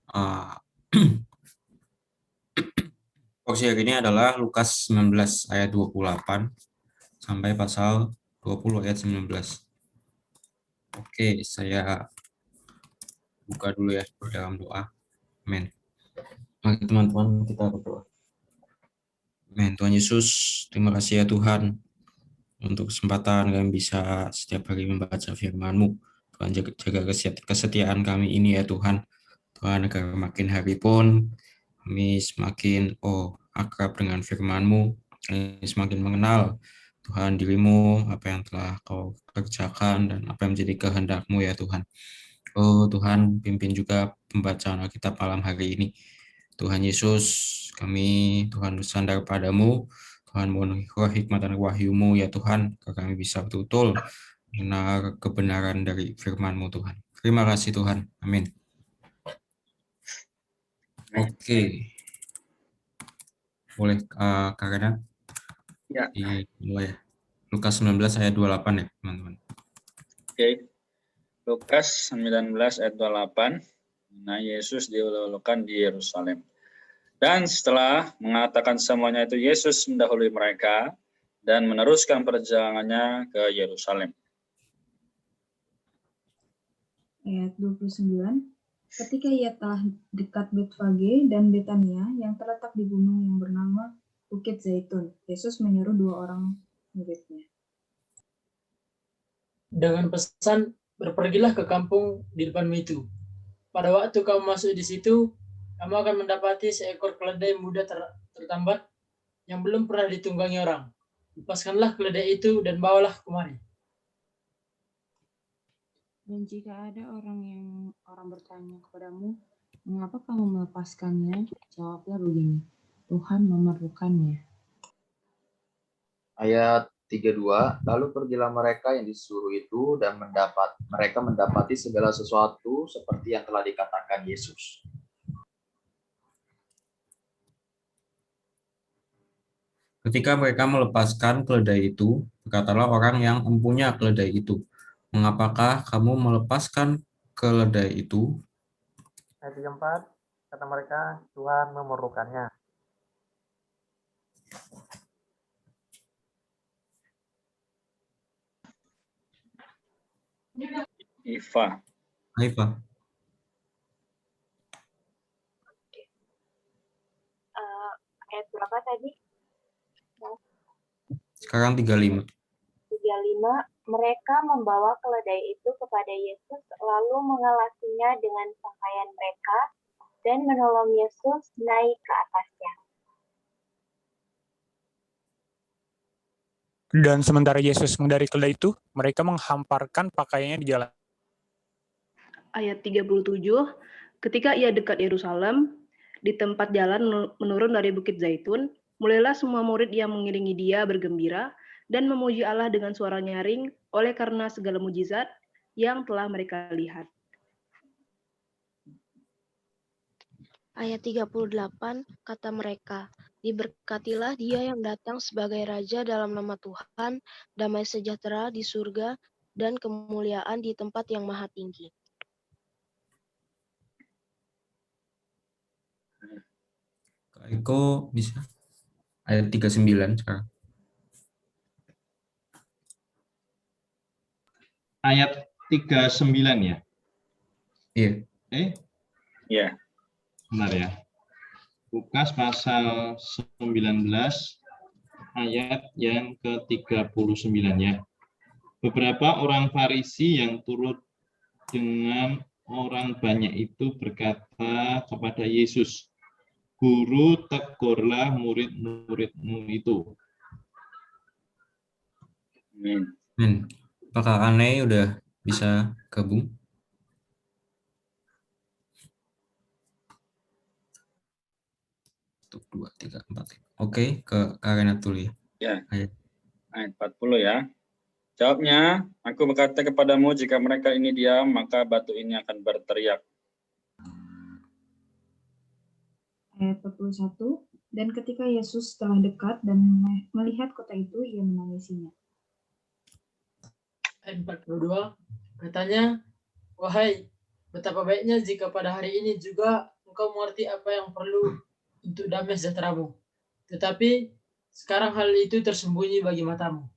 Uh, Porsi hari ini adalah Lukas 19 ayat 28 sampai pasal 20 ayat 19. Oke, saya buka dulu ya dalam doa. Amin. Mari teman-teman kita berdoa. Amin. Tuhan Yesus, terima kasih ya Tuhan untuk kesempatan kami bisa setiap hari membaca firman-Mu. Tuhan jaga kesetiaan kami ini ya Tuhan. Tuhan agar makin hari pun kami semakin akrab dengan firman-Mu, kami semakin mengenal Tuhan diri-Mu, apa yang telah Kau kerjakan dan apa yang menjadi kehendak-Mu ya Tuhan. Oh Tuhan, pimpin juga pembacaan Alkitab malam hari ini. Tuhan Yesus, kami Tuhan bersandar padamu, Tuhan mohon hikmat dan wahyu-Mu ya Tuhan, agar kami bisa betul-betul mengenal kebenaran dari firman-Mu Tuhan. Terima kasih Tuhan. Amin. Oke. Boleh Kak Ya. Dimulai ya. Lukas 19 ayat 28 ya, teman-teman. Oke. Lukas 19 ayat 28. Nah, Yesus diululukan di Yerusalem. Dan setelah mengatakan semuanya itu, Yesus mendahului mereka dan meneruskan perjalanannya ke Yerusalem. Ayat 29. Ketika ia telah dekat Betfage dan Betania yang terletak di gunung yang bernama Bukit Zaitun, Yesus menyuruh 2 orang muridnya. Dengan pesan, berpergilah ke kampung di depanmu itu. Pada waktu kamu masuk di situ, kamu akan mendapati seekor keledai muda tertambat yang belum pernah ditunggangi orang. Lepaskanlah keledai itu dan bawalah kemari. Dan jika ada orang bertanya kepadamu, mengapa kamu melepaskannya? Jawablah begini, Tuhan memerlukannya. Ayat 32, lalu pergilah mereka yang disuruh itu dan mereka mendapati segala sesuatu seperti yang telah dikatakan Yesus. Ketika mereka melepaskan keledai itu, berkatalah orang yang empunya keledai itu, mengapakah kamu melepaskan keledai itu? Ayat 34, kata mereka, Tuhan memerlukannya. Iva. Ayat berapa tadi? Sekarang 35. 35, mereka membawa keledai itu kepada Yesus, lalu mengelasinya dengan pakaian mereka, dan menolong Yesus naik ke atasnya. Dan sementara Yesus mengendari keledai itu, mereka menghamparkan pakaiannya di jalan. Ayat 37, ketika ia dekat Yerusalem, di tempat jalan menurun dari Bukit Zaitun, mulailah semua murid yang mengiringi dia bergembira dan memuji Allah dengan suara nyaring oleh karena segala mujizat yang telah mereka lihat. Ayat 38, kata mereka, diberkatilah dia yang datang sebagai Raja dalam nama Tuhan, damai sejahtera di surga, dan kemuliaan di tempat yang maha tinggi. Kak Eko bisa? Ayat 39 sekarang. Ayat 39 ya? Iya. Iya. Benar ya. Lukas pasal 19 ayat yang ke-39 ya. Beberapa orang Farisi yang turut dengan orang banyak itu berkata kepada Yesus, Guru, tegurlah murid-muridmu itu. Amin. Apakah Aneh udah bisa gabung? Satu, dua, tiga, empat. Oke, ke Karena dulu ya. Ya. Ayat 40 ya. Jawabnya, aku berkata kepadamu, jika mereka ini diam, maka batu ini akan berteriak. Ayat 41, dan ketika Yesus telah dekat dan melihat kota itu, ia menangisinya. Ayat 42, katanya, wahai, betapa baiknya jika pada hari ini juga engkau mengerti apa yang perlu untuk damai sejahteramu. Tetapi sekarang hal itu tersembunyi bagi matamu.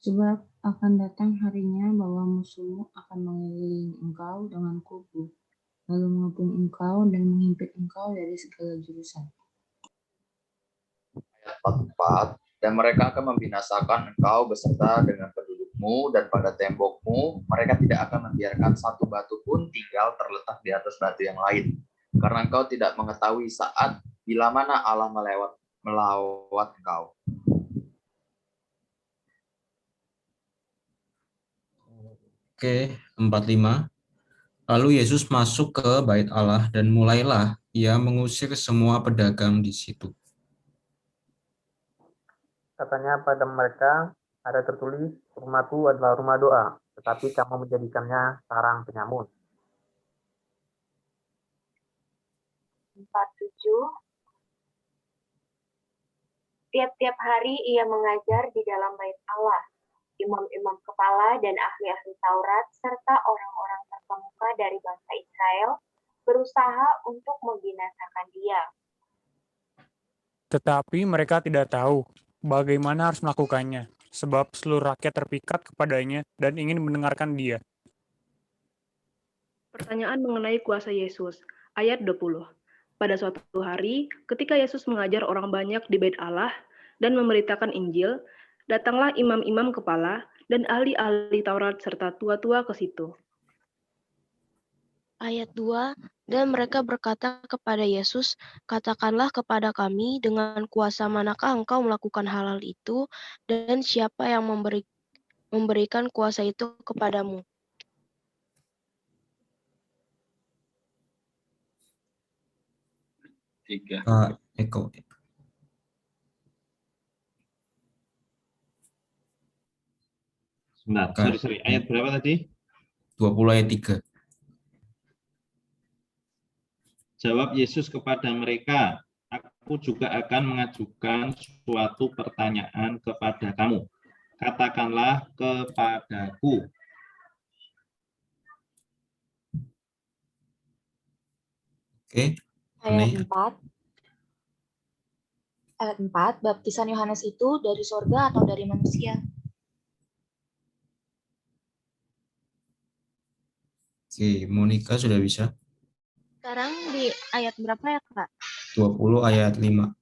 Sebab akan datang harinya bahwa musuhmu akan mengelilingi engkau dengan kubu, lalu mengepung engkau dan menghimpit engkau dari segala jurusan. Ayat 44, dan mereka akan membinasakan engkau beserta dengan pendudukmu dan pada tembokmu, mereka tidak akan membiarkan satu batu pun tinggal terletak di atas batu yang lain. Karena engkau tidak mengetahui saat bila mana Allah melawat engkau. Oke, 45. Lalu Yesus masuk ke bait Allah dan mulailah ia mengusir semua pedagang di situ. Katanya pada mereka, ada tertulis, rumahku adalah rumah doa, tetapi kamu menjadikannya sarang penyamun. 47. Tiap-tiap hari ia mengajar di dalam bait Allah. Imam-imam kepala dan ahli-ahli Taurat serta orang-orang terkemuka dari bangsa Israel berusaha untuk membinasakan dia. Tetapi mereka tidak tahu bagaimana harus melakukannya, sebab seluruh rakyat terpikat kepadanya dan ingin mendengarkan dia. Pertanyaan mengenai kuasa Yesus. Ayat 20. Pada suatu hari, ketika Yesus mengajar orang banyak di bait Allah dan memberitakan Injil, datanglah imam-imam kepala dan ahli-ahli Taurat serta tua-tua ke situ. Ayat 2, dan mereka berkata kepada Yesus, katakanlah kepada kami dengan kuasa manakah engkau melakukan hal-hal itu, dan siapa yang memberikan kuasa itu kepadamu? Kak Eko. Sebentar, sorry. Ayat berapa tadi? 20 ayat 3. Jawab Yesus kepada mereka, aku juga akan mengajukan suatu pertanyaan kepada kamu. Katakanlah kepadaku. Oke. Ayat 4. Ayat 4, baptisan Yohanes itu dari sorga atau dari manusia? Oke, Monica sudah bisa. Sekarang di ayat berapa ya, Kak? 20 ayat 5.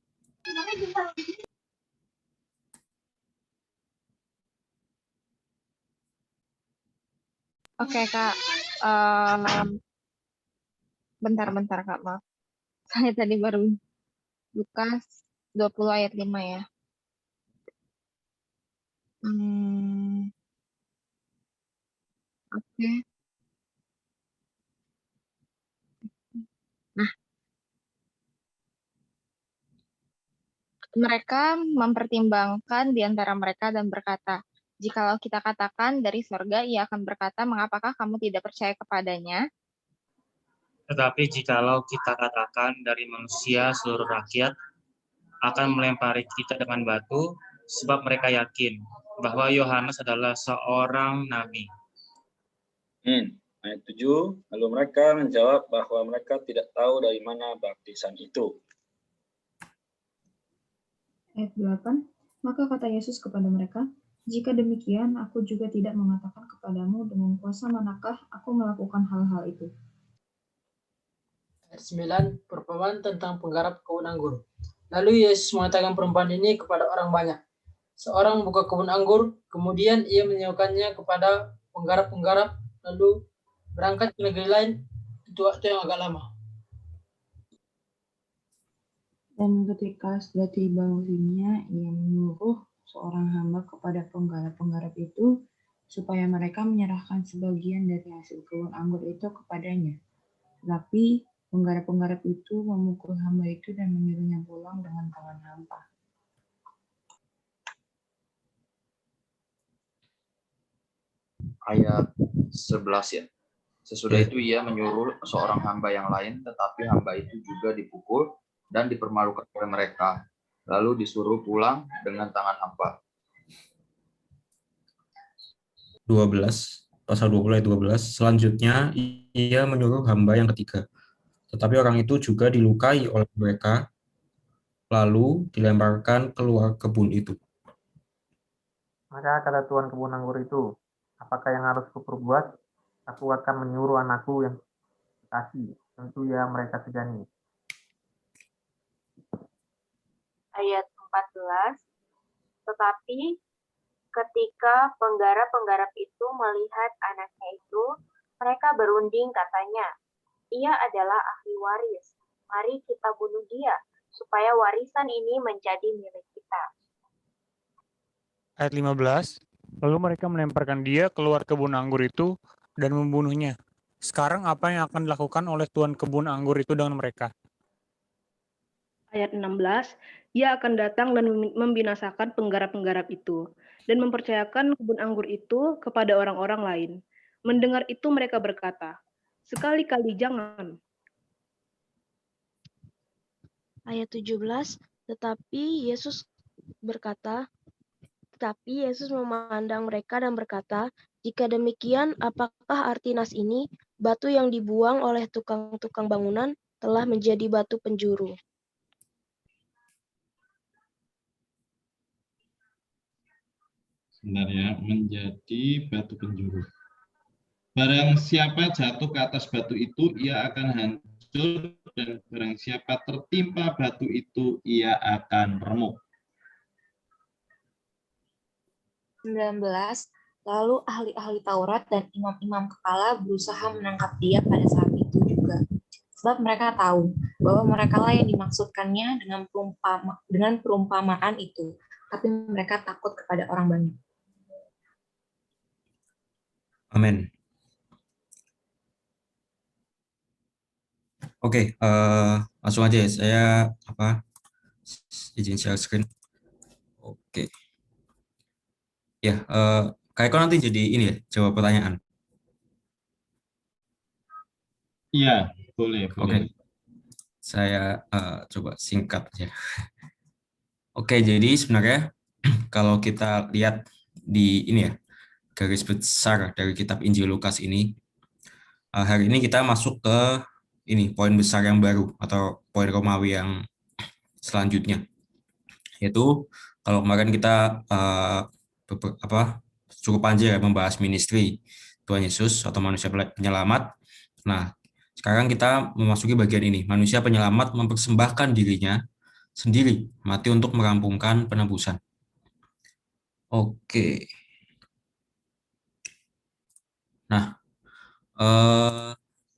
Oke, Kak. Bentar, Kak, maaf. Saya tadi baru Lukas 20 ayat 5 ya. Oke. Nah, mereka mempertimbangkan di antara mereka dan berkata, jikalau kita katakan dari surga, ia akan berkata, mengapakah kamu tidak percaya kepadanya? Tetapi jikalau kita katakan dari manusia, seluruh rakyat akan melempari kita dengan batu, sebab mereka yakin bahwa Yohanes adalah seorang nabi. Ayat 7, lalu mereka menjawab bahwa mereka tidak tahu dari mana baptisan itu. Ayat 8, maka kata Yesus kepada mereka, jika demikian, aku juga tidak mengatakan kepadamu dengan kuasa manakah aku melakukan hal-hal itu. Ayat 9, perumpamaan tentang penggarap kebun anggur. Lalu Yesus mengatakan perumpamaan ini kepada orang banyak. Seorang buka kebun anggur, kemudian ia menyewakannya kepada penggarap-penggarap, lalu berangkat ke negeri lain, itu waktu yang agak lama. Dan ketika sudah tiba musimnya, ia menyuruh seorang hamba kepada penggarap-penggarap itu, supaya mereka menyerahkan sebagian dari hasil kebun anggur itu kepadanya. Tetapi penggarap-penggarap itu memukul hamba itu dan menyuruhnya pulang dengan tangan hampa. Ayat 11 ya. Sesudah itu ia menyuruh seorang hamba yang lain, tetapi hamba itu juga dipukul dan dipermalukan oleh mereka. Lalu disuruh pulang dengan tangan hampa. 12. pasal 20 ayat 12. Selanjutnya ia menyuruh hamba yang ketiga. Tetapi orang itu juga dilukai oleh mereka, lalu dilemparkan keluar kebun itu. Maka kata tuan kebun anggur itu, apakah yang harus kuperbuat? Aku akan menyuruh anakku yang kasih, tentu ya mereka segani. Ayat 14, tetapi ketika penggarap-penggarap itu melihat anaknya itu, mereka berunding katanya, ia adalah ahli waris, mari kita bunuh dia, supaya warisan ini menjadi milik kita. Ayat 15, lalu mereka melemparkan dia keluar kebun anggur itu dan membunuhnya. Sekarang apa yang akan dilakukan oleh tuan kebun anggur itu dengan mereka? Ayat 16, ia akan datang dan membinasakan penggarap-penggarap itu, dan mempercayakan kebun anggur itu kepada orang-orang lain. Mendengar itu mereka berkata, sekali-kali jangan. Ayat 17, tetapi Yesus memandang mereka dan berkata, jika demikian, apakah arti nas ini? Batu yang dibuang oleh tukang-tukang bangunan telah menjadi batu penjuru. Sebenarnya menjadi batu penjuru. Barang siapa jatuh ke atas batu itu, ia akan hancur, dan barang siapa tertimpa batu itu, ia akan remuk. 19. Lalu ahli-ahli Taurat dan imam-imam kepala berusaha menangkap dia pada saat itu juga. Sebab mereka tahu bahwa merekalah yang dimaksudkannya dengan perumpamaan itu. Tapi mereka takut kepada orang banyak. Amin. Oke, langsung aja ya. Saya izin share screen. Oke. Ya, Kak Eko nanti jadi ini ya, jawab pertanyaan. Iya, boleh. Oke. Saya coba singkat aja. Oke, jadi sebenarnya kalau kita lihat di ini ya, garis besar dari kitab Injil Lukas ini, hari ini kita masuk ke ini poin besar yang baru atau poin Romawi yang selanjutnya, yaitu kalau kemarin kita cukup panjang ya membahas ministry Tuhan Yesus atau manusia penyelamat. Nah, sekarang kita memasuki bagian ini, manusia penyelamat mempersembahkan dirinya sendiri mati untuk merampungkan penebusan. Oke. Nah,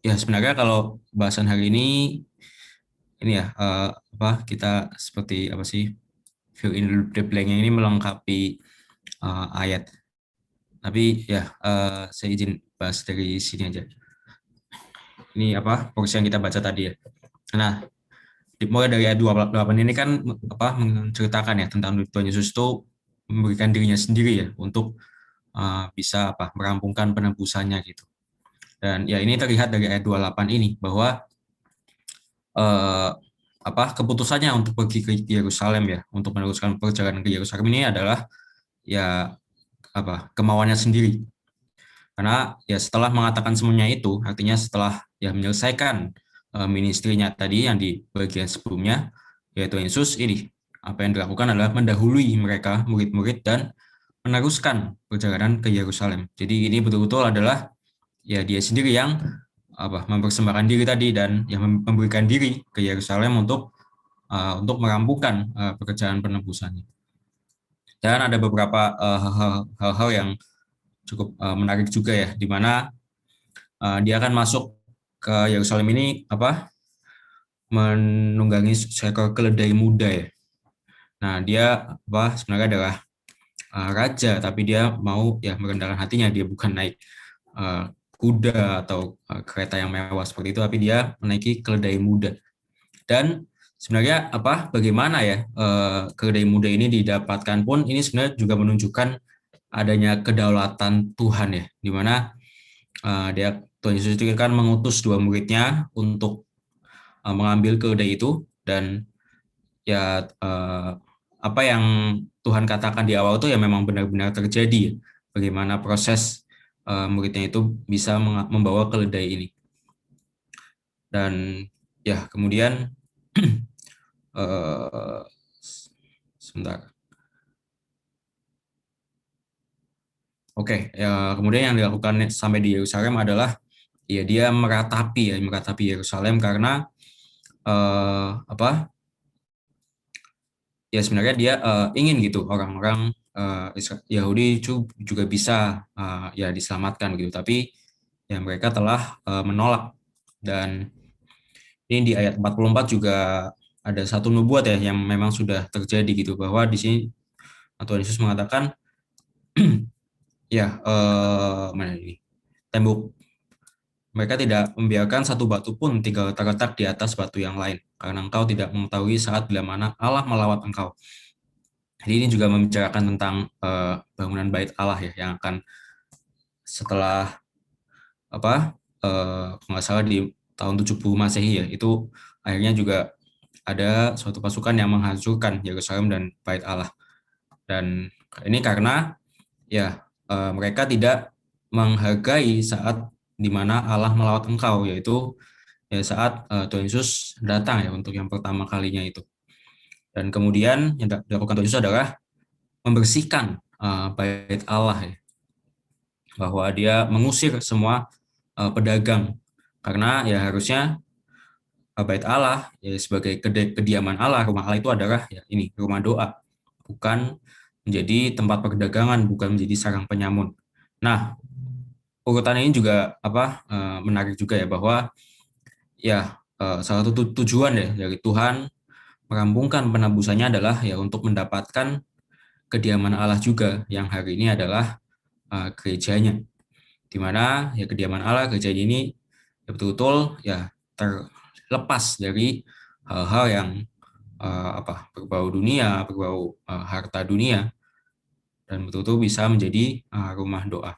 ya sebenarnya kalau bahasan hari ini ya kita seperti apa sih, fill in the blank ini melengkapi ayat. Tapi ya saya izin bahas dari sini aja. Ini porsi yang kita baca tadi ya. Nah, dimulai dari ayat 28 ini kan menceritakan ya tentang Tuhan Yesus itu memberikan dirinya sendiri ya untuk bisa merampungkan penebusannya gitu. Dan ya ini terlihat dari ayat 28 ini bahwa keputusannya untuk pergi ke Yerusalem ya, untuk meneruskan perjalanan ke Yerusalem ini adalah ya kemauannya sendiri. Karena ya setelah mengatakan semuanya itu, artinya setelah ya menyelesaikan ministrinya tadi yang di bagian sebelumnya, ya Tuhan Yesus ini apa yang dilakukan adalah mendahului mereka murid-murid dan meneruskan perjalanan ke Yerusalem. Jadi ini betul-betul adalah ya dia sendiri yang mempersembahkan diri tadi dan yang memberikan diri ke Yerusalem untuk merampungkan pekerjaan penebusannya. Dan ada beberapa hal-hal yang cukup menarik juga ya, di mana dia akan masuk ke Yerusalem ini menunggangi seekor keledai muda ya. Nah dia sebenarnya adalah raja, tapi dia mau ya merendahkan hatinya, dia bukan naik kuda atau kereta yang mewah seperti itu, tapi dia menaiki keledai muda. Dan sebenarnya bagaimana ya keledai muda ini didapatkan pun ini sebenarnya juga menunjukkan adanya kedaulatan Tuhan ya, di mana Tuhan Yesus itu kan mengutus 2 muridnya untuk mengambil keledai itu, dan ya apa yang Tuhan katakan di awal itu ya memang benar-benar terjadi. Bagaimana proses muridnya itu bisa membawa keledai ini. Dan ya kemudian sebentar. Oke, ya kemudian yang dilakukan sampai di Yerusalem adalah ya dia meratapi Yerusalem karena ya sebenarnya dia ingin gitu orang-orang Yahudi juga bisa ya diselamatkan gitu, tapi ya mereka telah menolak. Dan ini di ayat 44 juga ada satu nubuat ya yang memang sudah terjadi gitu, bahwa di sini Tuhan Yesus mengatakan ya mana ini tembok, mereka tidak membiarkan satu batu pun tinggal terletak di atas batu yang lain, karena engkau tidak mengetahui saat bila mana Allah melawat engkau. Jadi ini juga membicarakan tentang bangunan bait Allah ya, yang akan setelah kalau nggak salah di tahun 70 Masehi ya, itu akhirnya juga ada suatu pasukan yang menghancurkan Yerusalem dan bait Allah. Dan ini karena ya mereka tidak menghargai saat di mana Allah melawat engkau, yaitu ya saat Tuhan Yesus datang ya untuk yang pertama kalinya itu. Dan kemudian yang dilakukan Tuhan Yesus adalah membersihkan bait Allah ya, bahwa dia mengusir semua pedagang, karena ya harusnya bait Allah ya sebagai kediaman Allah, rumah Allah itu adalah ya ini rumah doa, bukan menjadi tempat perdagangan, bukan menjadi sarang penyamun. Nah, urutan ini juga menarik juga ya, bahwa ya salah satu tujuan ya dari Tuhan merampungkan penebusannya adalah ya untuk mendapatkan kediaman Allah juga, yang hari ini adalah gerejanya, di mana ya kediaman Allah, gereja ini ya betul-betul ya terlepas dari hal-hal yang berbau dunia, berbau harta dunia, dan betul-betul bisa menjadi rumah doa.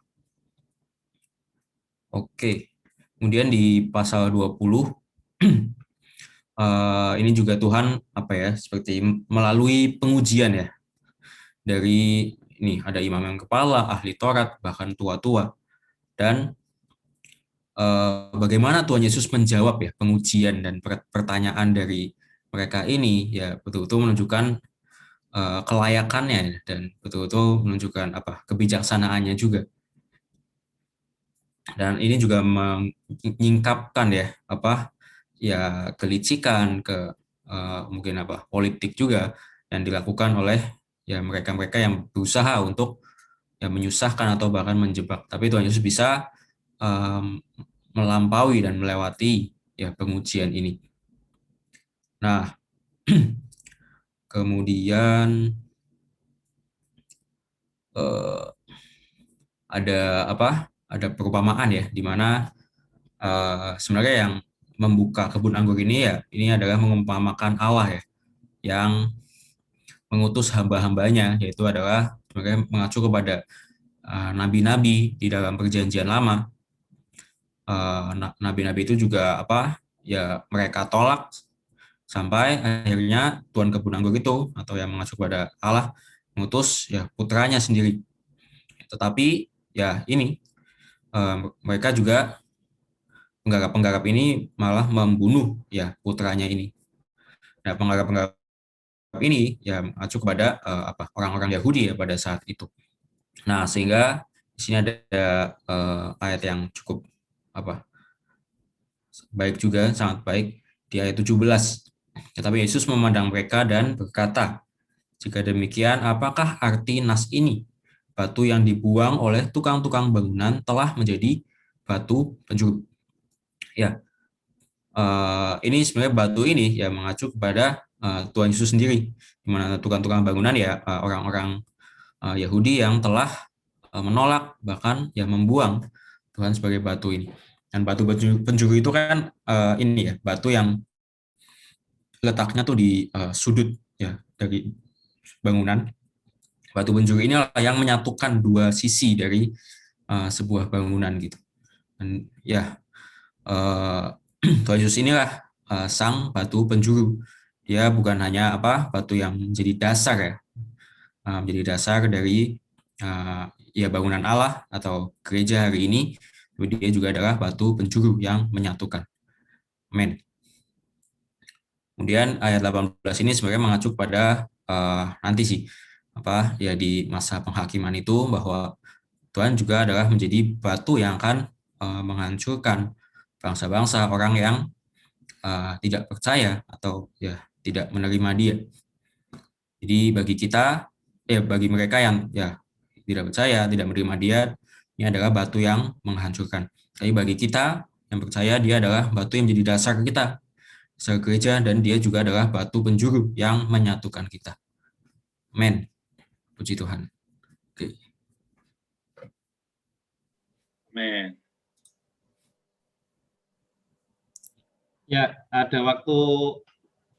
Oke, kemudian di pasal 20 ini juga Tuhan seperti melalui pengujian ya, dari ini ada imam yang kepala, ahli Taurat, bahkan tua-tua, dan bagaimana Tuhan Yesus menjawab ya pengujian dan pertanyaan dari mereka ini, ya betul-betul menunjukkan kelayakannya dan betul-betul menunjukkan kebijaksanaannya juga. Dan ini juga menyingkapkan ya kelicikan mungkin politik juga yang dilakukan oleh ya mereka-mereka yang berusaha untuk ya menyusahkan atau bahkan menjebak. Tapi Tuhan Yesus bisa melampaui dan melewati ya pengujian ini. Nah, kemudian ada perumpamaan ya, di mana sebenarnya yang membuka kebun anggur ini ya, ini adalah mengumpamakan Allah ya, yang mengutus hamba-hambanya, yaitu adalah sebenarnya mengacu kepada nabi-nabi di dalam perjanjian lama. Nabi-nabi itu juga ya mereka tolak, sampai akhirnya Tuhan kebun anggur itu, atau yang mengacu kepada Allah, mengutus ya putranya sendiri. Tetapi ya ini mereka juga penggarap-penggarap ini malah membunuh ya putranya ini. Nah, penggarap-penggarap ini ya mengacu kepada orang-orang Yahudi ya pada saat itu. Nah, sehingga di sini ada ayat yang cukup baik juga, sangat baik, di ayat 17. Tetapi Yesus memandang mereka dan berkata, jika demikian, apakah arti nas ini? Batu yang dibuang oleh tukang-tukang bangunan telah menjadi batu penjuru. Ya, ini sebenarnya batu ini ya mengacu kepada Tuhan Yesus sendiri, di mana tukang-tukang bangunan ya orang-orang Yahudi yang telah menolak, bahkan ya membuang Tuhan sebagai batu ini. Dan batu penjuru itu kan ini ya, batu yang letaknya tuh di sudut ya dari bangunan. Batu penjuru inilah yang menyatukan dua sisi dari sebuah bangunan gitu. Dan ya Tuhan Yesus inilah sang batu penjuru. Dia bukan hanya batu yang menjadi dasar ya, menjadi dasar dari ya bangunan Allah atau gereja hari ini, dia juga adalah batu penjuru yang menyatukan. Amin. Kemudian ayat 18 ini sebenarnya mengacu pada nanti sih, di masa penghakiman itu, bahwa Tuhan juga adalah menjadi batu yang akan menghancurkan bangsa-bangsa, orang yang tidak percaya atau ya tidak menerima Dia. Jadi bagi mereka yang ya tidak percaya, tidak menerima Dia, ini adalah batu yang menghancurkan. Tapi bagi kita yang percaya, Dia adalah batu yang menjadi dasar kita, dasar gereja, dan Dia juga adalah batu penjuru yang menyatukan kita. Amin. Puji Tuhan. Oke. Amin. Ya, ada waktu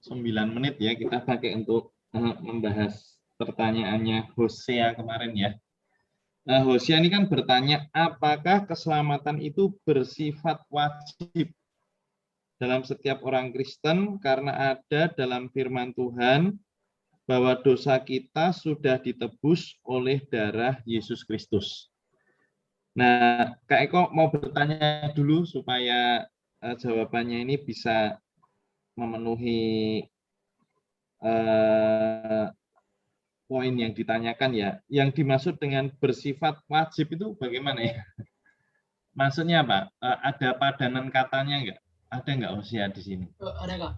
9 menit ya kita pakai untuk membahas pertanyaannya Hosea kemarin ya. Hosea ini kan bertanya, apakah keselamatan itu bersifat wajib dalam setiap orang Kristen karena ada dalam firman Tuhan bahwa dosa kita sudah ditebus oleh darah Yesus Kristus. Nah, Kak Eko mau bertanya dulu supaya jawabannya ini bisa memenuhi poin yang ditanyakan ya. Yang dimaksud dengan bersifat wajib itu bagaimana ya? Maksudnya apa? Ada padanan katanya enggak? Ada enggak Hosea di sini? Ada Kak.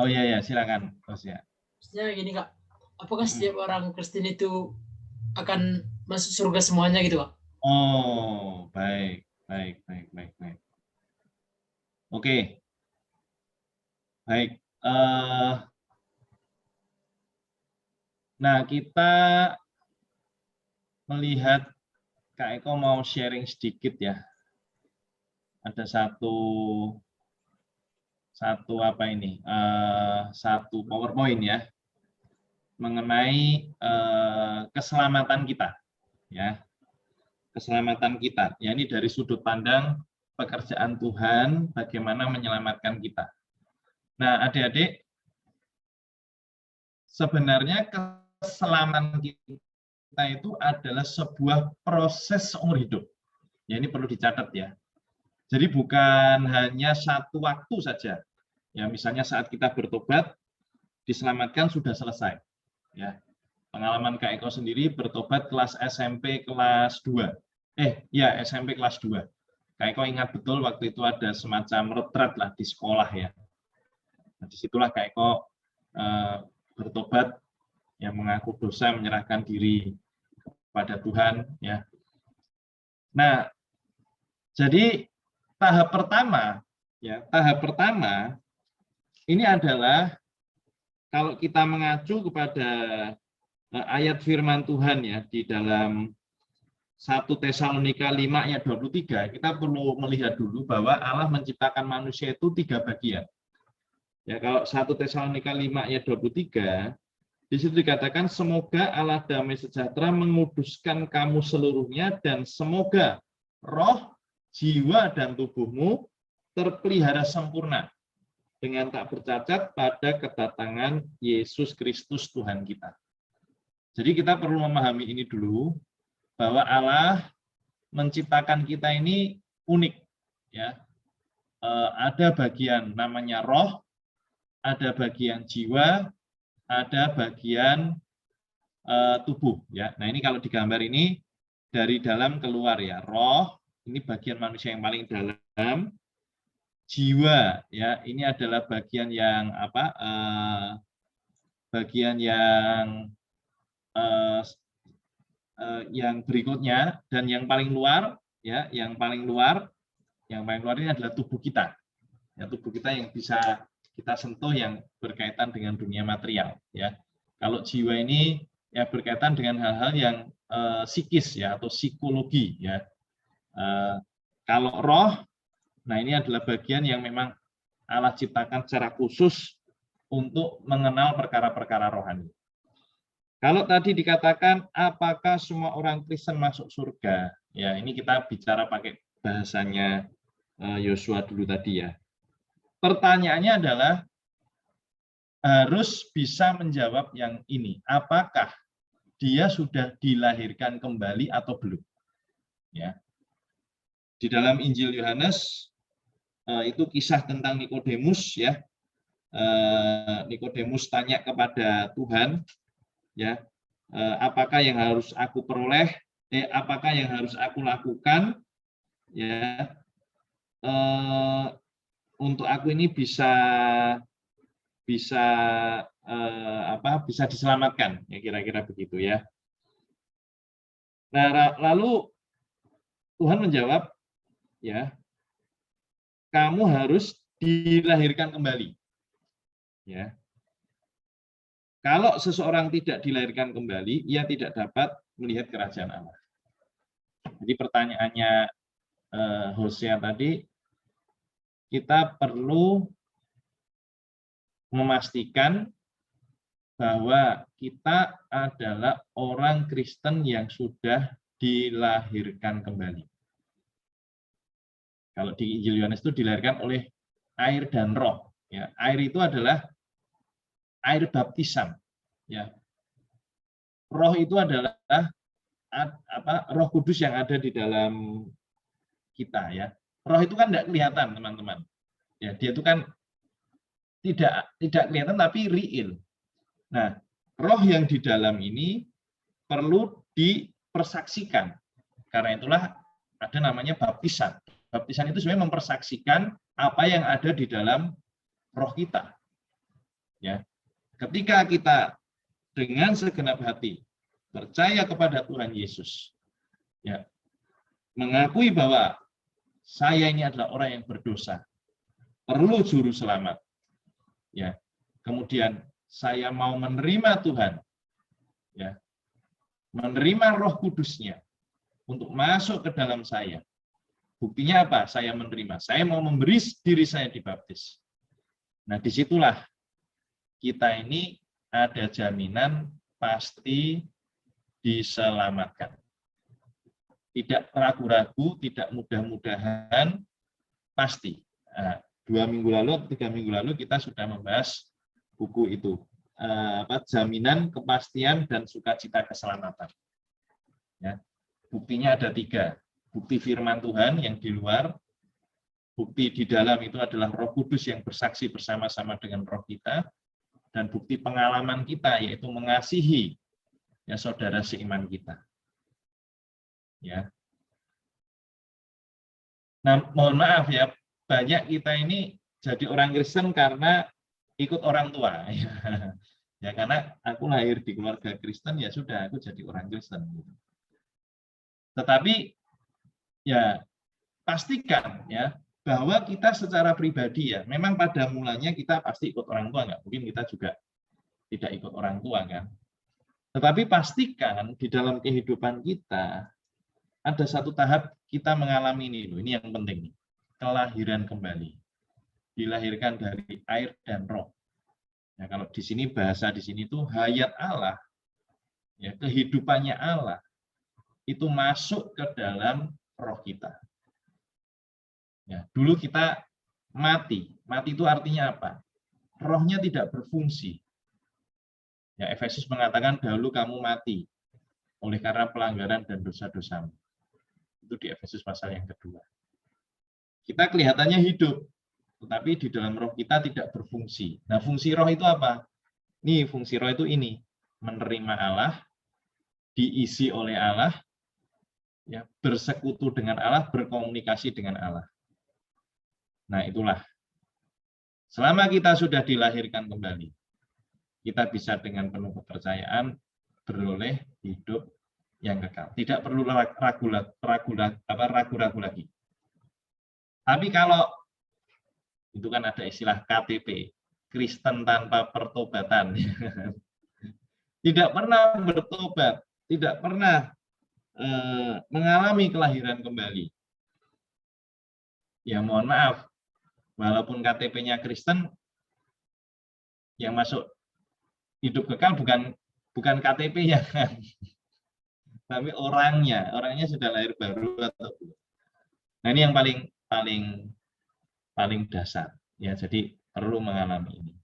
Oh iya ya, silakan Hosea. Maksudnya gini Kak, apakah setiap orang Kristen itu akan masuk surga semuanya gitu Kak? Oh, baik. Oke. Baik. Nah, kita melihat Kak Eko mau sharing sedikit ya. Ada satu PowerPoint ya mengenai keselamatan kita ya. Keselamatan kita. Ya, ini dari sudut pandang pekerjaan Tuhan bagaimana menyelamatkan kita. Nah, adik-adik, sebenarnya keselamatan kita itu adalah sebuah proses seumur hidup. Ya, ini perlu dicatat ya. Jadi bukan hanya satu waktu saja. Ya, misalnya saat kita bertobat, diselamatkan sudah selesai. Ya. Pengalaman Kak Eko sendiri bertobat kelas SMP kelas 2. SMP kelas 2. Kak Eko ingat betul waktu itu ada semacam retret lah di sekolah ya. Nah, disitulah Kak Eko bertobat, yang mengaku dosa, menyerahkan diri kepada Tuhan ya. Nah, jadi tahap pertama ini adalah kalau kita mengacu kepada ayat firman Tuhan ya di dalam 1 Tesalonika 5 ayat 23, kita perlu melihat dulu bahwa Allah menciptakan manusia itu 3 bagian. Ya, kalau 1 Tesalonika 5 ayat 23, di situ dikatakan semoga Allah damai sejahtera menguduskan kamu seluruhnya dan semoga roh, jiwa dan tubuhmu terpelihara sempurna dengan tak bercacat pada kedatangan Yesus Kristus Tuhan kita. Jadi kita perlu memahami ini dulu, bahwa Allah menciptakan kita ini unik ya. Ada bagian namanya roh, ada bagian jiwa, ada bagian tubuh ya. Nah, ini kalau digambar ini dari dalam keluar ya. Roh ini bagian manusia yang paling dalam. Jiwa ya, ini adalah bagian yang yang berikutnya, dan yang paling luar ya, yang paling luar ini adalah tubuh kita. Ya, tubuh kita yang bisa kita sentuh yang berkaitan dengan dunia material ya. Kalau jiwa ini ya berkaitan dengan hal-hal yang psikis ya atau psikologi ya. Kalau roh, nah ini adalah bagian yang memang Allah ciptakan secara khusus untuk mengenal perkara-perkara rohani. Kalau tadi dikatakan apakah semua orang Kristen masuk surga? Ya, ini kita bicara pakai bahasanya Yosua dulu tadi ya. Pertanyaannya adalah harus bisa menjawab yang ini. Apakah dia sudah dilahirkan kembali atau belum? Ya. Di dalam Injil Yohanes itu kisah tentang Nikodemus, ya. Nikodemus tanya kepada Tuhan, ya, apakah yang harus aku peroleh, apakah yang harus aku lakukan, ya, untuk aku ini bisa diselamatkan, ya, kira-kira begitu, ya. Nah, lalu Tuhan menjawab, ya, kamu harus dilahirkan kembali, ya. Kalau seseorang tidak dilahirkan kembali, ia tidak dapat melihat kerajaan Allah. Jadi pertanyaannya Hosea tadi, kita perlu memastikan bahwa kita adalah orang Kristen yang sudah dilahirkan kembali. Kalau di Injil Yohanes itu dilahirkan oleh air dan roh. Ya, air itu adalah air baptisan. Ya. Roh itu adalah Roh Kudus yang ada di dalam kita. Ya. Roh itu kan tidak kelihatan, teman-teman. Ya, dia itu kan tidak kelihatan tapi real. Nah, roh yang di dalam ini perlu dipersaksikan. Karena itulah ada namanya baptisan. Baptisan itu sebenarnya mempersaksikan apa yang ada di dalam roh kita. Ya. Ketika kita dengan segenap hati percaya kepada Tuhan Yesus, ya, mengakui bahwa saya ini adalah orang yang berdosa, perlu juru selamat, ya, kemudian saya mau menerima Tuhan, ya, menerima Roh Kudus-Nya untuk masuk ke dalam saya. Buktinya apa? Saya menerima. Saya mau memberi diri saya dibaptis. Nah, disitulah kita ini ada jaminan pasti diselamatkan. Tidak ragu-ragu, tidak mudah-mudahan, pasti. Nah, 2 minggu lalu, 3 minggu lalu kita sudah membahas buku itu, jaminan kepastian dan sukacita keselamatan. Ya. Buktinya ada 3. Bukti firman Tuhan yang di luar, bukti di dalam itu adalah Roh Kudus yang bersaksi bersama-sama dengan roh kita, dan bukti pengalaman kita yaitu mengasihi, ya, saudara seiman kita. Ya. Nah, mohon maaf ya, banyak kita ini jadi orang Kristen karena ikut orang tua. Ya, karena aku lahir di keluarga Kristen, ya sudah, aku jadi orang Kristen. Tetapi ya pastikan ya bahwa kita secara pribadi, ya, memang pada mulanya kita pasti ikut orang tua, nggak mungkin kita juga tidak ikut orang tua, kan. Tetapi pastikan di dalam kehidupan kita ada satu tahap kita mengalami ini yang penting, kelahiran kembali, dilahirkan dari air dan roh. Nah, kalau di sini bahasa di sini itu hayat Allah, ya, kehidupannya Allah itu masuk ke dalam roh kita. Ya, dulu kita mati itu artinya apa? Rohnya tidak berfungsi. Ya, Efesus mengatakan dahulu kamu mati oleh karena pelanggaran dan dosa-dosamu. Itu di Efesus pasal yang kedua. Kita kelihatannya hidup, tetapi di dalam roh kita tidak berfungsi. Nah, fungsi roh itu apa? Nih, fungsi roh itu ini, menerima Allah, diisi oleh Allah, ya, bersekutu dengan Allah, berkomunikasi dengan Allah. Nah, itulah. Selama kita sudah dilahirkan kembali, kita bisa dengan penuh kepercayaan beroleh hidup yang kekal. Tidak perlu ragu-ragu lagi. Tapi kalau itu kan ada istilah KTP, Kristen tanpa pertobatan. Tidak pernah bertobat, tidak pernah mengalami kelahiran kembali. Ya, mohon maaf, walaupun KTP-nya Kristen, yang masuk hidup kekal bukan KTP-nya, kan, tapi orangnya sudah lahir baru atau belum. Nah, ini yang paling dasar, ya. Jadi perlu mengalami ini.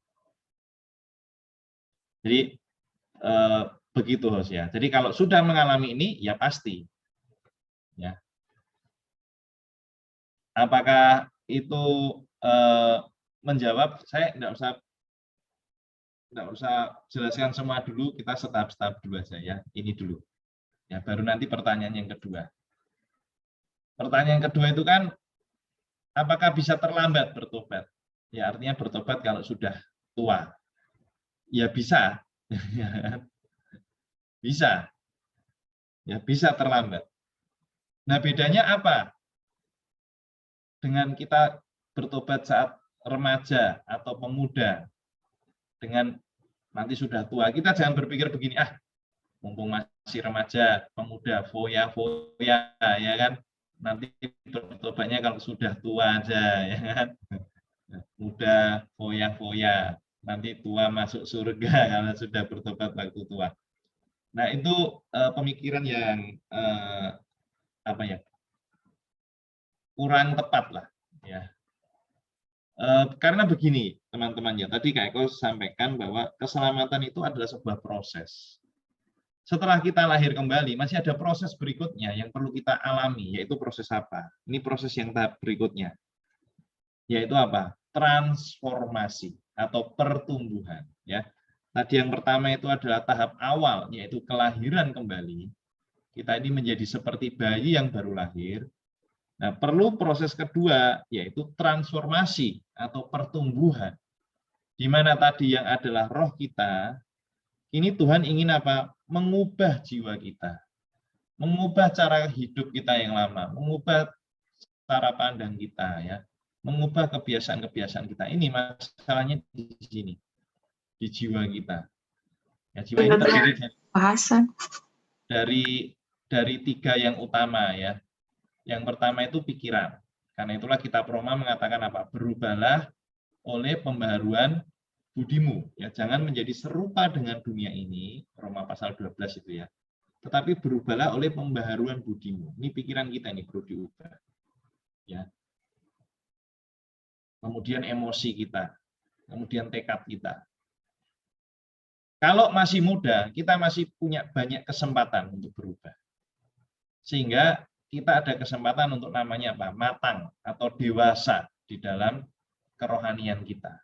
Jadi begitu, Hos, ya. Jadi kalau sudah mengalami ini, ya pasti, ya, Apakah itu menjawab? Saya enggak usah jelaskan semua dulu, kita setahap-setahap dulu aja ya. Ini dulu. Ya, baru nanti pertanyaan yang kedua. Pertanyaan yang kedua itu kan, apakah bisa terlambat bertobat? Ya, artinya bertobat kalau sudah tua. Ya bisa. Bisa. Ya, bisa terlambat. Nah, bedanya apa? Dengan kita bertobat saat remaja atau pemuda, dengan nanti sudah tua, kita jangan berpikir begini, mumpung masih remaja, pemuda, foya-foya, ya kan? Nanti bertobatnya kalau sudah tua aja, ya kan? Muda, foya-foya, nanti tua masuk surga kalau sudah bertobat waktu tua. Nah, itu pemikiran yang kurang tepat lah, ya. Karena begini, teman-teman ya, tadi Kak Eko sampaikan bahwa keselamatan itu adalah sebuah proses. Setelah kita lahir kembali, masih ada proses berikutnya yang perlu kita alami, yaitu proses apa? Ini proses yang tahap berikutnya, yaitu apa? Transformasi atau pertumbuhan. Ya, tadi yang pertama itu adalah tahap awal, yaitu kelahiran kembali. Kita ini menjadi seperti bayi yang baru lahir. Nah, perlu proses kedua, yaitu transformasi atau pertumbuhan. Di mana tadi yang adalah roh kita, ini Tuhan ingin apa? Mengubah jiwa kita. Mengubah cara hidup kita yang lama, mengubah cara pandang kita, ya. Mengubah kebiasaan-kebiasaan kita. Ini masalahnya di sini, di jiwa kita. Ya, jiwa ini terdiri dari tiga yang utama, ya. Yang pertama itu pikiran. Karena itulah kitab Roma mengatakan apa? Berubahlah oleh pembaharuan budimu. Ya, jangan menjadi serupa dengan dunia ini, Roma pasal 12 itu ya. Tetapi berubahlah oleh pembaharuan budimu. Ini pikiran kita ini perlu diubah. Ya. Kemudian emosi kita, kemudian tekad kita. Kalau masih muda, kita masih punya banyak kesempatan untuk berubah. Sehingga kita ada kesempatan untuk namanya apa? Matang atau dewasa di dalam kerohanian kita.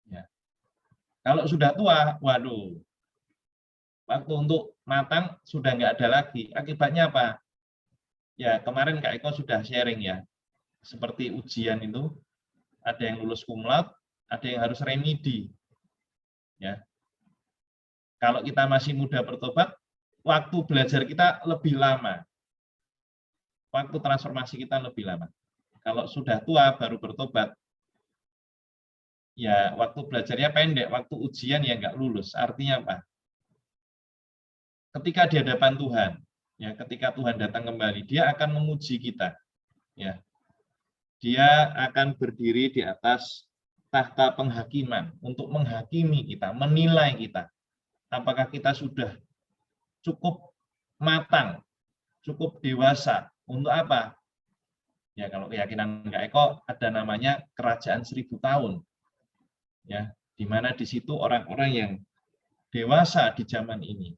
Ya. Kalau sudah tua, waduh, waktu untuk matang sudah nggak ada lagi. Akibatnya apa? Ya, kemarin Kak Eko sudah sharing ya, seperti ujian itu, ada yang lulus cum laude, ada yang harus remedi. Ya. Kalau kita masih muda bertobat, waktu belajar kita lebih lama. Waktu transformasi kita lebih lama. Kalau sudah tua baru bertobat, ya waktu belajarnya pendek, waktu ujian ya nggak lulus. Artinya apa? Ketika di hadapan Tuhan, ya ketika Tuhan datang kembali, Dia akan menguji kita. Ya, Dia akan berdiri di atas tahta penghakiman untuk menghakimi kita, menilai kita. Apakah kita sudah cukup matang, cukup dewasa. Untuk apa? Ya, kalau keyakinan Kak Eko ada namanya kerajaan 1000 tahun. Ya, di mana di situ orang-orang yang dewasa di zaman ini.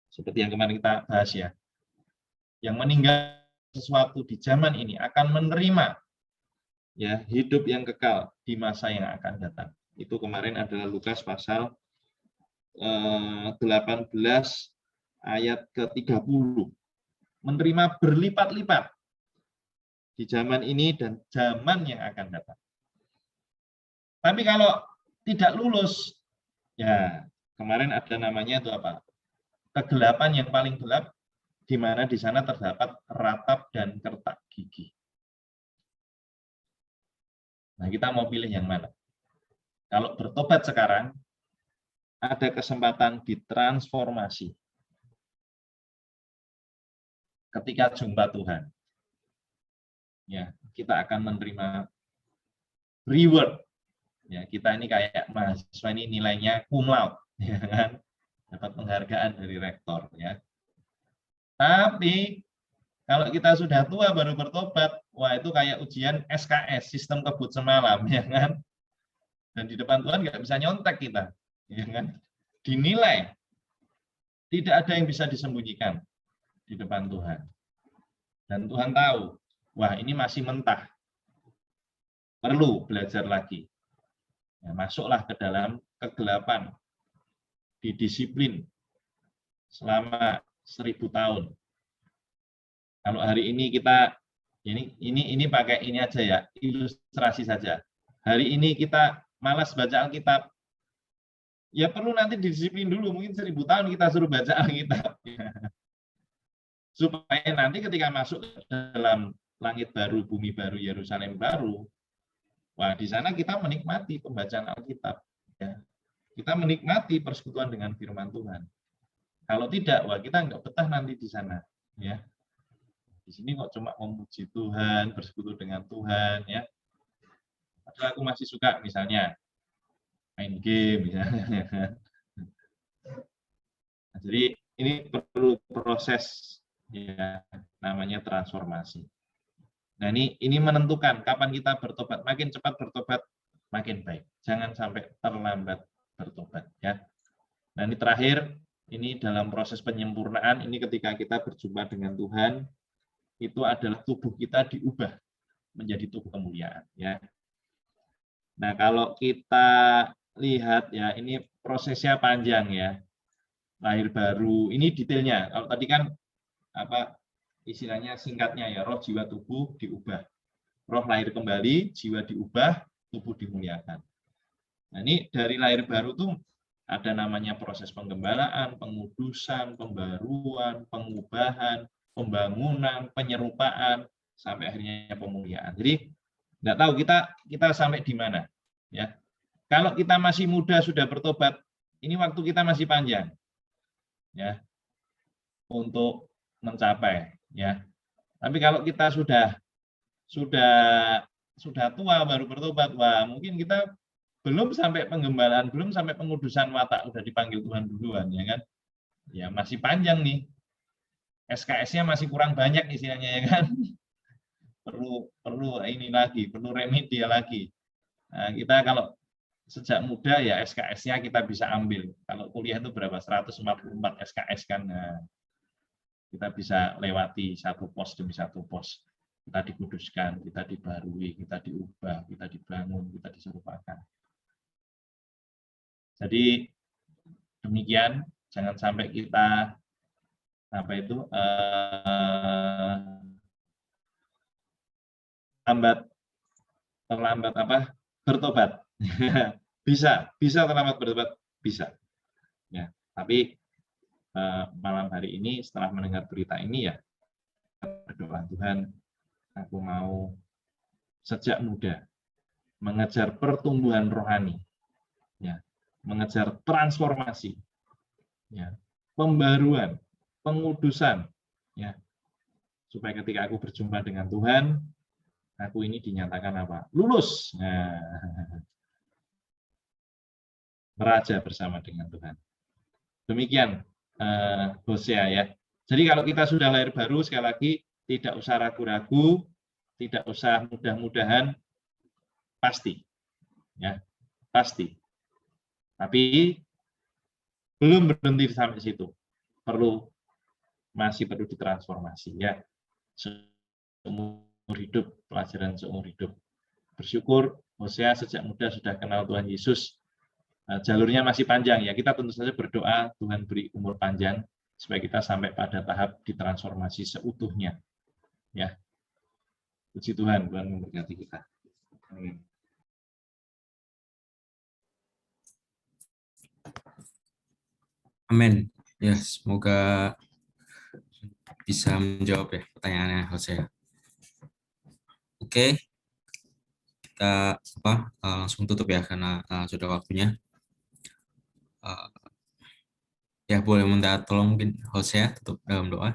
Seperti yang kemarin kita bahas ya. Yang meninggal sesuatu di zaman ini akan menerima ya hidup yang kekal di masa yang akan datang. Itu kemarin adalah Lukas pasal 18 ayat ke-30. Menerima berlipat-lipat di zaman ini dan zaman yang akan datang. Tapi kalau tidak lulus, ya kemarin ada namanya itu apa? Kegelapan yang paling gelap, di mana di sana terdapat ratap dan kertak gigi. Nah, kita mau pilih yang mana? Kalau bertobat sekarang, ada kesempatan ditransformasi. Ketika jumpa Tuhan, ya kita akan menerima reward. Ya, kita ini kayak mahasiswa ini nilainya cum laude, ya kan? Dapat penghargaan dari rektor, ya. Tapi kalau kita sudah tua baru bertobat, wah itu kayak ujian SKS, sistem kebut semalam, ya kan? Dan di depan Tuhan nggak bisa nyontek kita, ya kan? Dinilai, tidak ada yang bisa disembunyikan di depan Tuhan. Dan Tuhan tahu, wah ini masih mentah, perlu belajar lagi. Ya, masuklah ke dalam kegelapan, didisiplin selama 1000 tahun. Kalau hari ini kita ini pakai ini aja ya, ilustrasi saja. Hari ini kita malas baca Alkitab, ya perlu nanti disiplin dulu, mungkin 1000 tahun kita suruh baca Alkitab. Supaya nanti ketika masuk ke dalam langit baru, bumi baru, Yerusalem baru, wah di sana kita menikmati pembacaan Alkitab. Ya. Kita menikmati persekutuan dengan firman Tuhan. Kalau tidak, wah kita nggak betah nanti di sana. Ya. Di sini kok cuma memuji Tuhan, bersekutu dengan Tuhan, ya. Padahal aku masih suka misalnya main game, misalnya. Nah, jadi ini perlu proses, ya, namanya transformasi. Nah ini menentukan kapan kita bertobat. Makin cepat bertobat, makin baik. Jangan sampai terlambat bertobat, ya. Nah ini terakhir, ini dalam proses penyempurnaan. Ini ketika kita berjumpa dengan Tuhan, itu adalah tubuh kita diubah menjadi tubuh kemuliaan, ya. Nah, kalau kita lihat ya, ini prosesnya panjang ya. Lahir baru, ini detailnya. Kalau tadi kan apa istilahnya singkatnya ya, roh, jiwa, tubuh diubah. Roh lahir kembali, jiwa diubah, tubuh dimuliakan. Nah, ini dari lahir baru tuh ada namanya proses penggembalaan, pengudusan, pembaruan, pengubahan, pembangunan, penyerupaan, sampai akhirnya pemuliaan. Jadi nggak tahu kita sampai di mana, ya. Kalau kita masih muda sudah bertobat, ini waktu kita masih panjang, ya, untuk mencapai, ya. Tapi kalau kita sudah tua baru bertobat, wah mungkin kita belum sampai penggembalaan, belum sampai pengudusan watak, udah dipanggil Tuhan duluan, ya kan? Ya masih panjang nih. SKS-nya masih kurang banyak istilahnya, ya kan? Perlu ini lagi, perlu remedial lagi. Nah, kita kalau sejak muda ya SKS-nya kita bisa ambil. Kalau kuliah itu berapa? 144 SKS kan. Nah, kita bisa lewati satu pos demi satu pos. Kita dikuduskan, kita dibarui, kita diubah, kita dibangun, kita diserupakan. Jadi demikian, jangan sampai kita terlambat bertobat. bisa terlambat bertobat, bisa, ya. Tapi malam hari ini setelah mendengar berita ini ya berdoa, Tuhan, aku mau sejak muda mengejar pertumbuhan rohani, ya, mengejar transformasi, ya, pembaruan, pengudusan, ya, supaya ketika aku berjumpa dengan Tuhan, aku ini dinyatakan apa? Lulus. Nah, meraja bersama dengan Tuhan. Demikian Hosea, ya. Jadi kalau kita sudah lahir baru, sekali lagi tidak usah ragu-ragu, tidak usah mudah-mudahan, pasti, ya, pasti. Tapi belum berhenti sampai situ. Masih perlu ditransformasi, ya. Seumur hidup, pelajaran seumur hidup. Bersyukur Hosea sejak muda sudah kenal Tuhan Yesus. Jalurnya masih panjang, ya. Kita tentu saja berdoa Tuhan beri umur panjang supaya kita sampai pada tahap ditransformasi seutuhnya, ya. Puji Tuhan, Tuhan memberkati kita. Amin. Amin. Ya, semoga bisa menjawab ya pertanyaannya Hosea. Oke, kita langsung tutup ya karena sudah waktunya. Ya boleh minta tolong mungkin Hosea tutup dalam doa.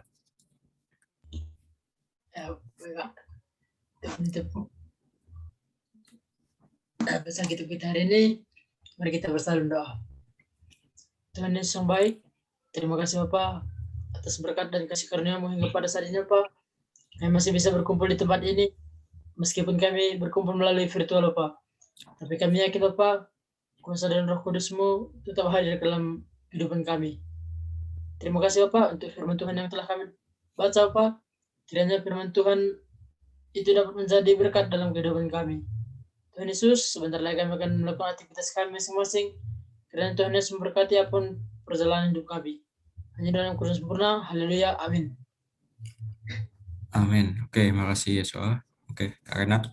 Pesan kita hari ini, mari kita bersama doa. Tuhan Yesus yang baik, terima kasih Bapak atas berkat dan kasih karunia-Mu hingga pada saat ini Bapak. Kami masih bisa berkumpul di tempat ini, meskipun kami berkumpul melalui virtual Bapak. Tapi kami yakin Bapak, kuasa dan Roh Kudus-Mu tetap hadir dalam kehidupan kami. Terima kasih Bapak untuk firman Tuhan yang telah kami baca Bapak. Kiranya firman Tuhan itu dapat menjadi berkat dalam kehidupan kami. Tuhan Yesus, sebentar lagi kami akan melakukan aktivitas kami masing-masing. Kiranya Tuhan Yesus memberkati apapun perjalanan hidup kami. Hanya dalam Kristus sempurna. Haleluya. Amin. Amin. Oke, makasih Yesua. Oke, Kak Renat.